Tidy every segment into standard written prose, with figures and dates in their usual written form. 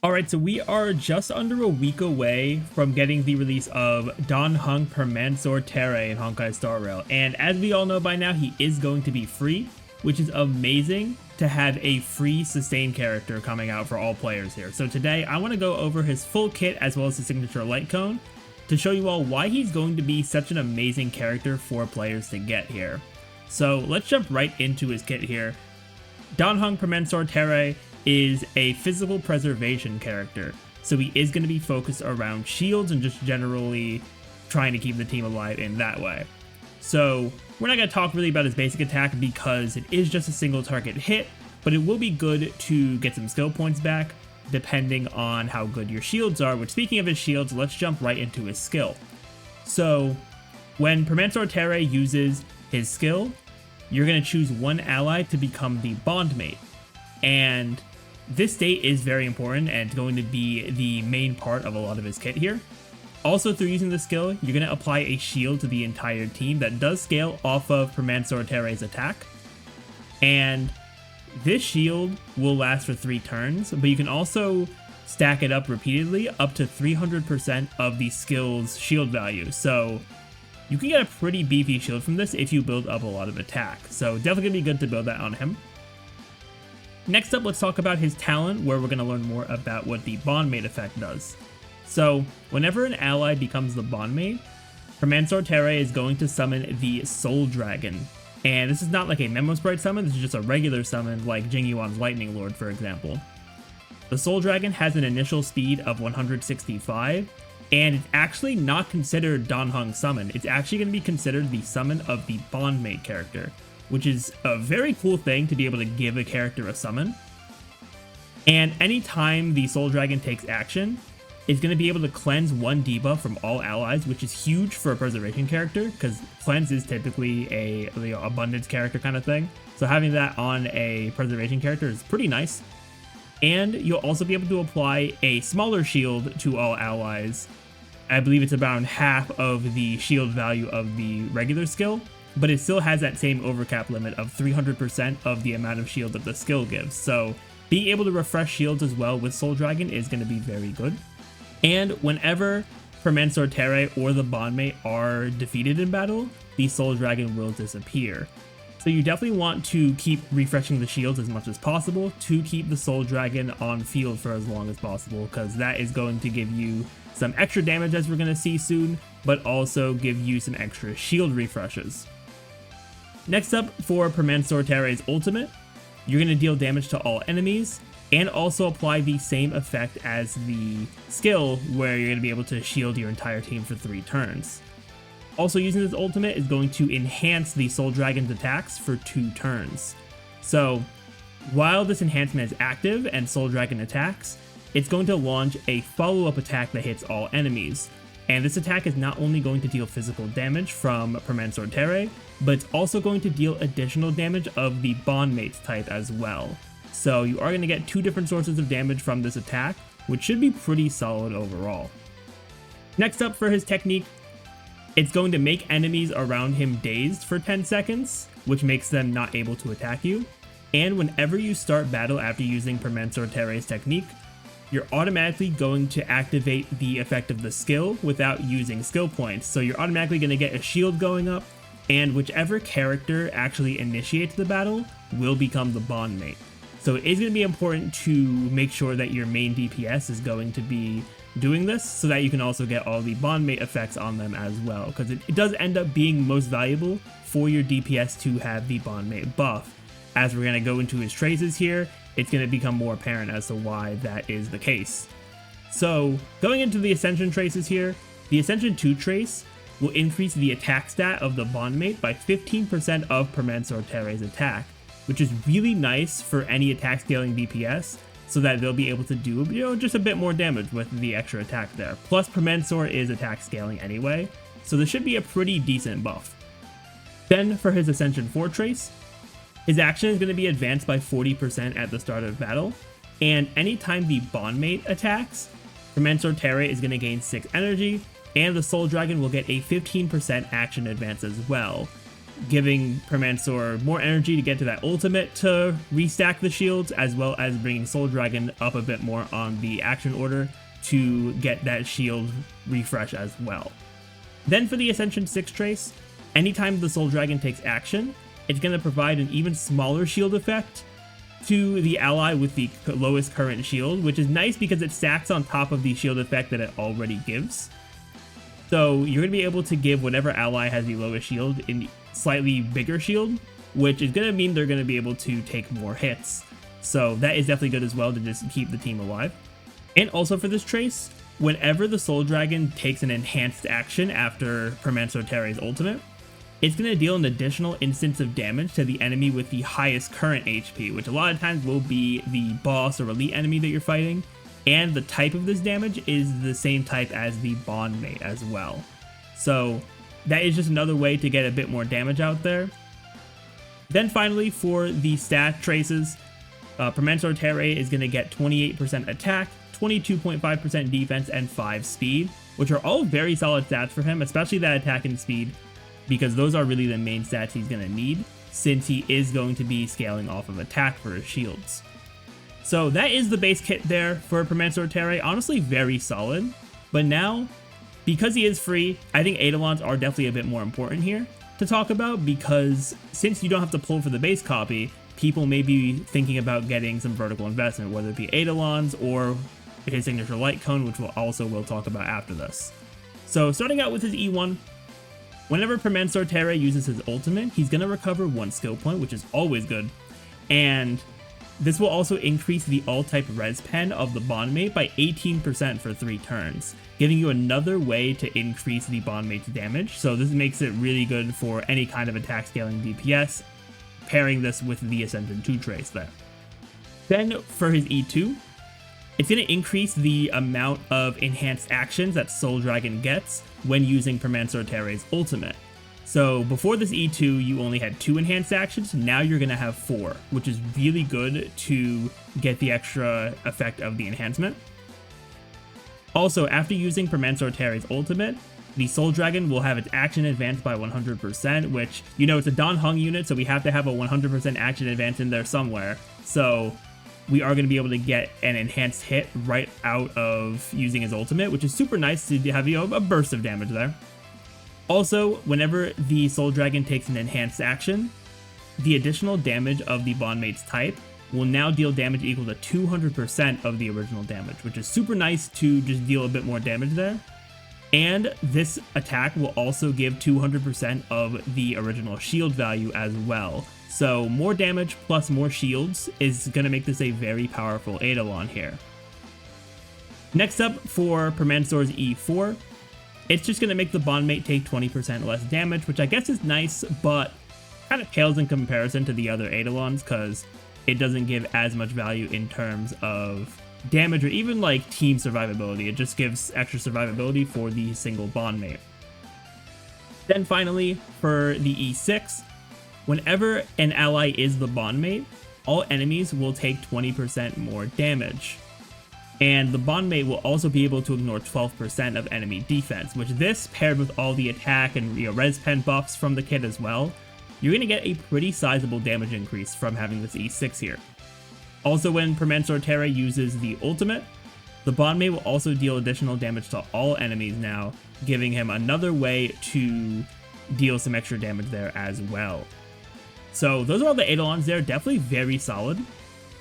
Alright, so we are just under a week away from getting the release of Heng Permansor Terrae in Honkai Star Rail, and as we all know by now, he is going to be free, which is amazing to have a free sustain character coming out for all players here. So today, I want to go over his full kit as well as his signature light cone to show you all why he's going to be such an amazing character for players to get here. So let's jump right into his kit here. Heng Permansor Terrae is a physical preservation character, so he is going to be focused around shields and just generally trying to keep the team alive in that way. So we're not going to talk really about his basic attack because it is just a single target hit, but it will be good to get some skill points back depending on how good your shields are, which, speaking of his shields, let's jump right into his skill. So when Permansor Terrae uses his skill, you're going to choose one ally to become the bondmate, and this state is very important and it's going to be the main part of a lot of his kit here. Also, through using the skill, you're going to apply a shield to the entire team that does scale off of Permansor Terrae's attack. And this shield will last for 3 turns, but you can also stack it up repeatedly up to 300% of the skill's shield value. So you can get a pretty beefy shield from this if you build up a lot of attack. So definitely going to be good to build that on him. Next up, let's talk about his talent, where we're going to learn more about what the bondmate effect does. So whenever an ally becomes the bondmate, Permansor Terrae is going to summon the Soul Dragon. And this is not like a Memo Sprite summon, this is just a regular summon like Jingyuan's Lightning Lord, for example. The Soul Dragon has an initial speed of 165, and it's actually not considered Heng's summon. It's actually going to be considered the summon of the bondmate character, which is a very cool thing to be able to give a character a summon. And anytime the Soul Dragon takes action, it's going to be able to cleanse 1 debuff from all allies, which is huge for a preservation character, because cleanse is typically a abundance character kind of thing. So having that on a preservation character is pretty nice. And you'll also be able to apply a smaller shield to all allies. I believe it's around half of the shield value of the regular skill, but it still has that same overcap limit of 300% of the amount of shield that the skill gives. So being able to refresh shields as well with Soul Dragon is going to be very good. And whenever Permansor Terrae or the bondmate are defeated in battle, the Soul Dragon will disappear. So you definitely want to keep refreshing the shields as much as possible to keep the Soul Dragon on field for as long as possible, because that is going to give you some extra damage, as we're going to see soon, but also give you some extra shield refreshes. Next up, for Permansor Terrae's ultimate, you're going to deal damage to all enemies, and also apply the same effect as the skill, where you're going to be able to shield your entire team for 3 turns. Also, using this ultimate is going to enhance the Soul Dragon's attacks for 2 turns. So while this enhancement is active and Soul Dragon attacks, it's going to launch a follow-up attack that hits all enemies. And this attack is not only going to deal physical damage from Permansor Terrae, but it's also going to deal additional damage of the bondmate type as well. So you are going to get 2 different sources of damage from this attack, which should be pretty solid overall. Next up, for his technique, it's going to make enemies around him dazed for 10 seconds, which makes them not able to attack you. And whenever you start battle after using Permansor Terrae's technique, you're automatically going to activate the effect of the skill without using skill points. So you're automatically going to get a shield going up, and whichever character actually initiates the battle will become the bondmate. So it is going to be important to make sure that your main DPS is going to be doing this, so that you can also get all the bondmate effects on them as well, because it does end up being most valuable for your DPS to have the bondmate buff. As we're going to go into his traces here, it's going to become more apparent as to why that is the case. So going into the Ascension traces here, the Ascension 2 trace will increase the attack stat of the bondmate by 15% of Permansor Terrae's attack, which is really nice for any attack scaling DPS, so that they'll be able to do, just a bit more damage with the extra attack there. Plus, Permansor is attack scaling anyway, so this should be a pretty decent buff. Then for his Ascension 4 trace, his action is going to be advanced by 40% at the start of battle, and anytime the bondmate attacks, Permansor Terrae is going to gain 6 energy, and the Soul Dragon will get a 15% action advance as well, giving Permansor more energy to get to that ultimate to restack the shields, as well as bringing Soul Dragon up a bit more on the action order to get that shield refresh as well. Then for the Ascension 6 trace, anytime the Soul Dragon takes action, it's going to provide an even smaller shield effect to the ally with the lowest current shield, which is nice because it stacks on top of the shield effect that it already gives. So you're going to be able to give whatever ally has the lowest shield a slightly bigger shield, which is going to mean they're going to be able to take more hits. So that is definitely good as well to just keep the team alive. And also for this trace, whenever the Soul Dragon takes an enhanced action after Permansor Terrae's ultimate, it's going to deal an additional instance of damage to the enemy with the highest current HP, which a lot of times will be the boss or elite enemy that you're fighting, and the type of this damage is the same type as the bondmate as well. So that is just another way to get a bit more damage out there. Then finally, for the stat traces, Permansor Terrae is going to get 28% attack, 22.5% defense, and 5 speed, which are all very solid stats for him, especially that attack and speed, because those are really the main stats he's going to need, since he is going to be scaling off of attack for his shields. So that is the base kit there for Permansor Terrae. Honestly, very solid. But now, because he is free, I think Eidolons are definitely a bit more important here to talk about, because since you don't have to pull for the base copy, people may be thinking about getting some vertical investment, whether it be Eidolons or his signature light cone, which we'll talk about after this. So starting out with his E1, whenever Permansor Terrae uses his ultimate, he's going to recover 1 skill point, which is always good. And this will also increase the all-type res pen of the bondmate by 18% for 3 turns, giving you another way to increase the bondmate's damage. So this makes it really good for any kind of attack scaling DPS, pairing this with the Ascension 2 trace there. Then for his E2, it's going to increase the amount of enhanced actions that Soul Dragon gets when using Permansor Terrae's ultimate. So before this E2, you only had 2 enhanced actions, now you're going to have 4, which is really good to get the extra effect of the enhancement. Also, after using Permansor Terrae's ultimate, the Soul Dragon will have its action advanced by 100%, which, you know, it's a Dan Heng unit, so we have to have a 100% action advance in there somewhere. So we are going to be able to get an enhanced hit right out of using his ultimate, which is super nice to have, you know, a burst of damage there. Also, whenever the Soul Dragon takes an enhanced action, the additional damage of the bondmate's type will now deal damage equal to 200% of the original damage, which is super nice to just deal a bit more damage there. And this attack will also give 200% of the original shield value as well. So more damage plus more shields is going to make this a very powerful Eidolon here. Next up for Permansor's E4, it's just going to make the bondmate take 20% less damage, which I guess is nice, but kind of pales in comparison to the other Eidolons because it doesn't give as much value in terms of damage or even like team survivability. It just gives extra survivability for the single bondmate. Then finally, for the E6, whenever an ally is the bondmate, all enemies will take 20% more damage. And the bondmate will also be able to ignore 12% of enemy defense, which this, paired with all the attack and res pen buffs from the kit as well, you're going to get a pretty sizable damage increase from having this E6 here. Also, when Permansor Terrae uses the ultimate, the bondmate will also deal additional damage to all enemies now, giving him another way to deal some extra damage there as well. So those are all the Eidolons there, definitely very solid.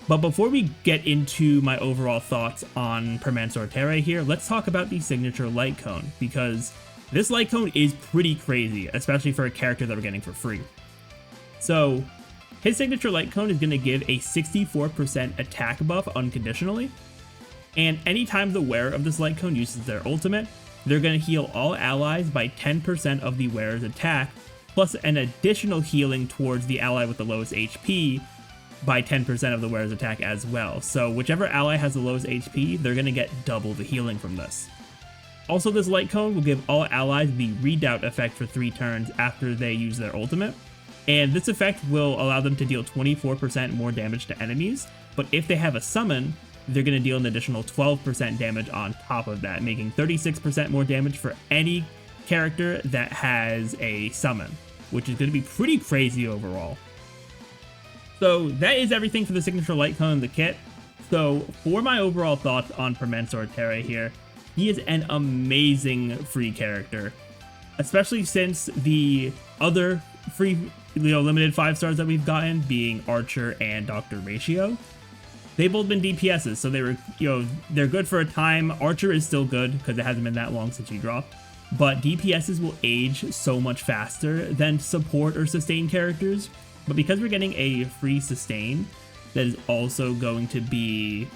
But before we get into my overall thoughts on Permansor Terrae here, let's talk about the signature light cone, because this light cone is pretty crazy, especially for a character that we're getting for free. So his signature light cone is going to give a 64% attack buff unconditionally, and anytime the wearer of this light cone uses their ultimate, they're going to heal all allies by 10% of the wearer's attack, plus an additional healing towards the ally with the lowest HP by 10% of the wearer's attack as well. So whichever ally has the lowest HP, they're going to get double the healing from this. Also, this light cone will give all allies the redoubt effect for 3 turns after they use their ultimate, and this effect will allow them to deal 24% more damage to enemies, but if they have a summon, they're going to deal an additional 12% damage on top of that, making 36% more damage for any character that has a summon. which is going to be pretty crazy overall. So that is everything for the signature light cone and the kit. So for my overall thoughts on Permansor Terrae here, he is an amazing free character, especially since the other free, limited 5 stars that we've gotten, being Archer and Dr. Ratio. They've both been DPSs, so they were, they're good for a time. Archer is still good because it hasn't been that long since he dropped, but DPSs will age so much faster than support or sustain characters. But because we're getting a free sustain that is also going to be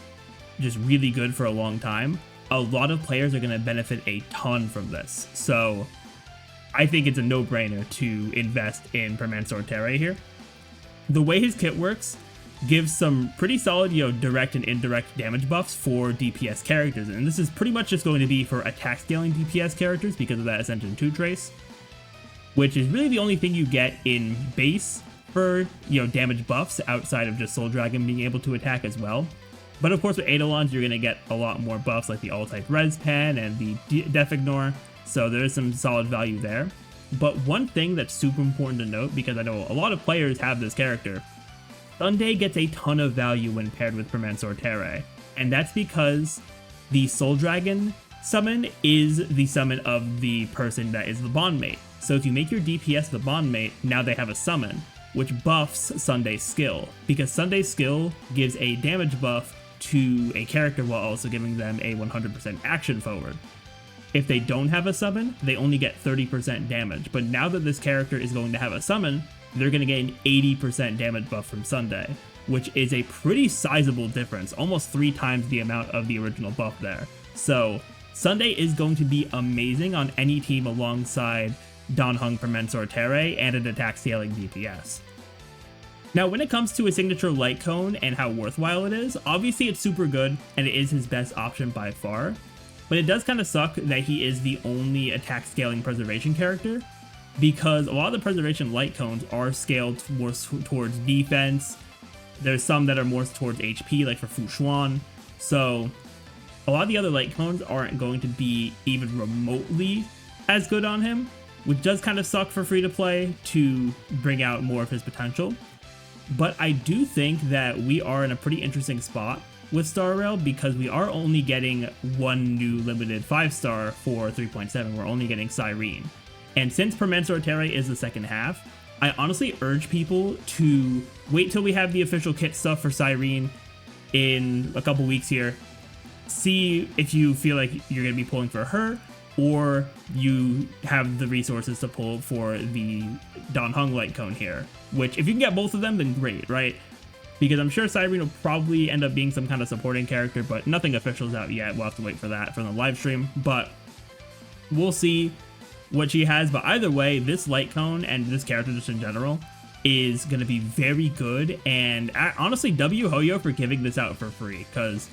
just really good for a long time, a lot of players are going to benefit a ton from this. So I think it's a no-brainer to invest in Permansor Terrae here. The way his kit works gives some pretty solid, direct and indirect damage buffs for DPS characters, and this is pretty much just going to be for attack scaling DPS characters because of that Ascension 2 trace, which is really the only thing you get in base for, damage buffs outside of just Soul Dragon being able to attack as well. But of course with Eidolons, you're going to get a lot more buffs like the All-Type Res Pen and the Def Ignore, so there is some solid value there. But one thing that's super important to note, because I know a lot of players have this character, Sunday gets a ton of value when paired with Permansor Terrae, and that's because the Soul Dragon summon is the summon of the person that is the bondmate. So if you make your DPS the bondmate, now they have a summon, which buffs Sunday's skill, because Sunday's skill gives a damage buff to a character while also giving them a 100% action forward. If they don't have a summon, they only get 30% damage, but now that this character is going to have a summon, they're going to get an 80% damage buff from Sunday, which is a pretty sizable difference, almost 3 times the amount of the original buff there. So Sunday is going to be amazing on any team alongside Dan Heng Permansor Terrae and an attack scaling DPS. Now when it comes to a signature light cone and how worthwhile it is, obviously it's super good and it is his best option by far, but it does kind of suck that he is the only attack scaling preservation character, because a lot of the preservation light cones are scaled more towards defense. There's some that are more towards HP, like for Fu Xuan. So a lot of the other light cones aren't going to be even remotely as good on him, which does kind of suck for free to play to bring out more of his potential. But I do think that we are in a pretty interesting spot with Star Rail, because we are only getting one new limited 5-star for 3.7. We're only getting Cyrene. And since Permansor Terrae is the second half, I honestly urge people to wait till we have the official kit stuff for Cyrene in a couple weeks here. See if you feel like you're going to be pulling for her, or you have the resources to pull for the Dan Heng light cone here. Which, if you can get both of them, then great, right? Because I'm sure Cyrene will probably end up being some kind of supporting character, but nothing official is out yet. We'll have to wait for that from the live stream, but we'll see what she has. But either way, this light cone and this character just in general is going to be very good, and honestly, W Hoyo for giving this out for free, because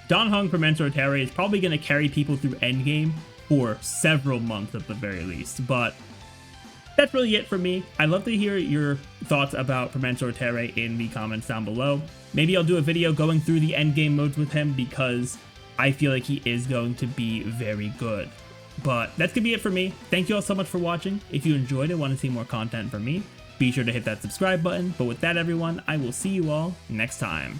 Dan Heng Permansor Terrae is probably going to carry people through endgame for several months at the very least. But that's really it for me. I'd love to hear your thoughts about Permansor Terrae in the comments down below. Maybe I'll do a video going through the endgame modes with him, because I feel like he is going to be very good. But that's going to be it for me. Thank you all so much for watching. If you enjoyed and want to see more content from me, be sure to hit that subscribe button. But with that, everyone, I will see you all next time.